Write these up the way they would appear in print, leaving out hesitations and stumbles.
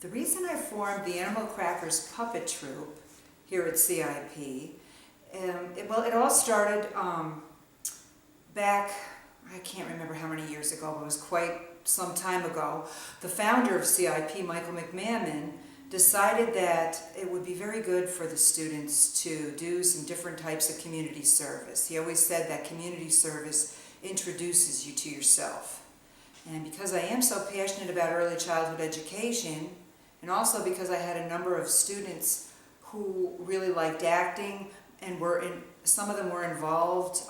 The reason I formed the Animal Crackers Puppet Troupe here at CIP, it all started back, I can't remember how many years ago, but it was quite some time ago. The founder of CIP, Michael McMahon, decided that it would be very good for the students to do some different types of community service. He always said that community service introduces you to yourself. And because I am so passionate about early childhood education, and also because I had a number of students who really liked acting, and some of them were involved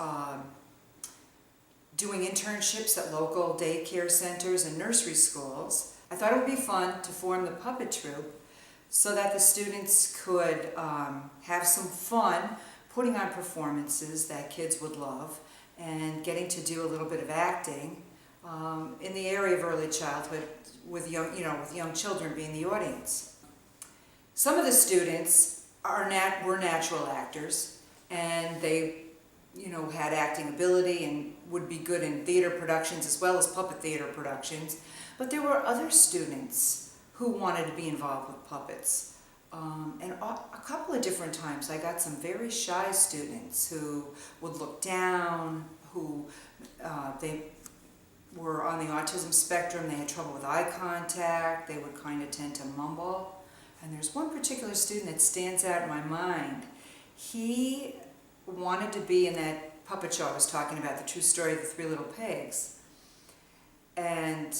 doing internships at local daycare centers and nursery schools, I thought it would be fun to form the puppet troupe so that the students could have some fun putting on performances that kids would love and getting to do a little bit of acting in the area of early childhood with young children being the audience. Some of the students were natural actors, and they had acting ability and would be good in theater productions as well as puppet theater productions. But there were other students who wanted to be involved with puppets. And a couple of different times I got some very shy students who would look down, who they were on the autism spectrum, they had trouble with eye contact, they would kind of tend to mumble. And there's one particular student that stands out in my mind. He wanted to be in that puppet show I was talking about, the true story of the Three Little Pigs. And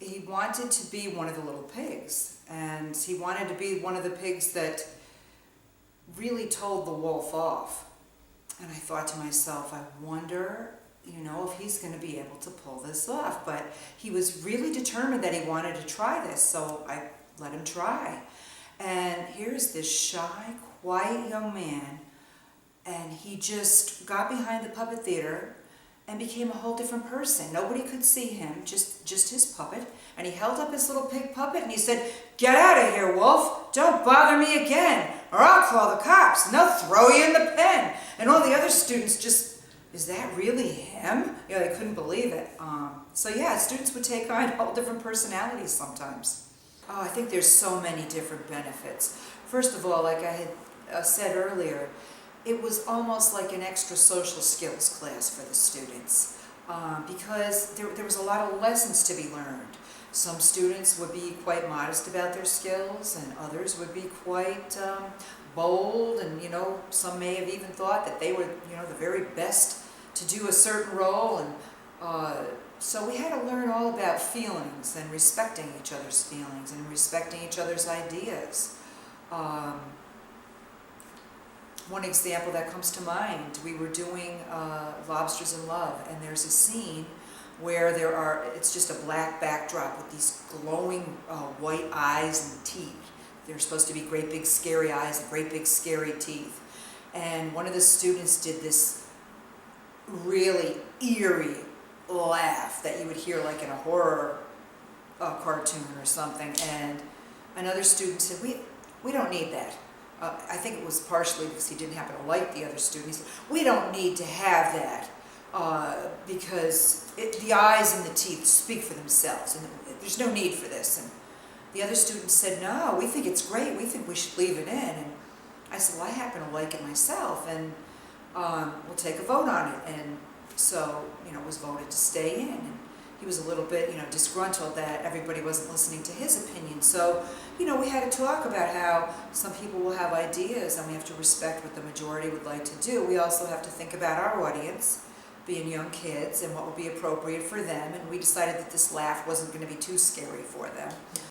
he wanted to be one of the little pigs. And he wanted to be one of the pigs that really told the wolf off. And I thought to myself, I wonder, if he's going to be able to pull this off. But he was really determined that he wanted to try this, so I let him try. And here's this shy, quiet young man, and he just got behind the puppet theater and became a whole different person. Nobody could see him, just his puppet. And he held up his little pig puppet and he said, "Get out of here, Wolf. Don't bother me again, or I'll call the cops and they'll throw you in the pen." And all the other students just, "Is that really him?" They couldn't believe it. So yeah, students would take on whole different personalities sometimes. Oh, I think there's so many different benefits. First of all, like I had said earlier, it was almost like an extra social skills class for the students because there was a lot of lessons to be learned. Some students would be quite modest about their skills, and others would be quite bold, and some may have even thought that they were the very best to do a certain role. And so we had to learn all about feelings and respecting each other's feelings and respecting each other's ideas. One example that comes to mind, we were doing Lobsters in Love, and there's a scene where it's just a black backdrop with these glowing white eyes and teeth. They're supposed to be great big scary eyes and great big scary teeth. And one of the students did this really eerie laugh that you would hear like in a horror cartoon or something. And another student said, we don't need that. I think it was partially because he didn't happen to like the other student. He said, "We don't need to have that because the eyes and the teeth speak for themselves, and there's no need for this." And the other student said, "No, we think it's great. We think we should leave it in." And I said, "Well, I happen to like it myself, and we'll take a vote on it." And so, it was voted to stay in. And he was a little bit, disgruntled that everybody wasn't listening to his opinion. So, we had to talk about how some people will have ideas and we have to respect what the majority would like to do. We also have to think about our audience, being young kids, and what would be appropriate for them. And we decided that this laugh wasn't going to be too scary for them.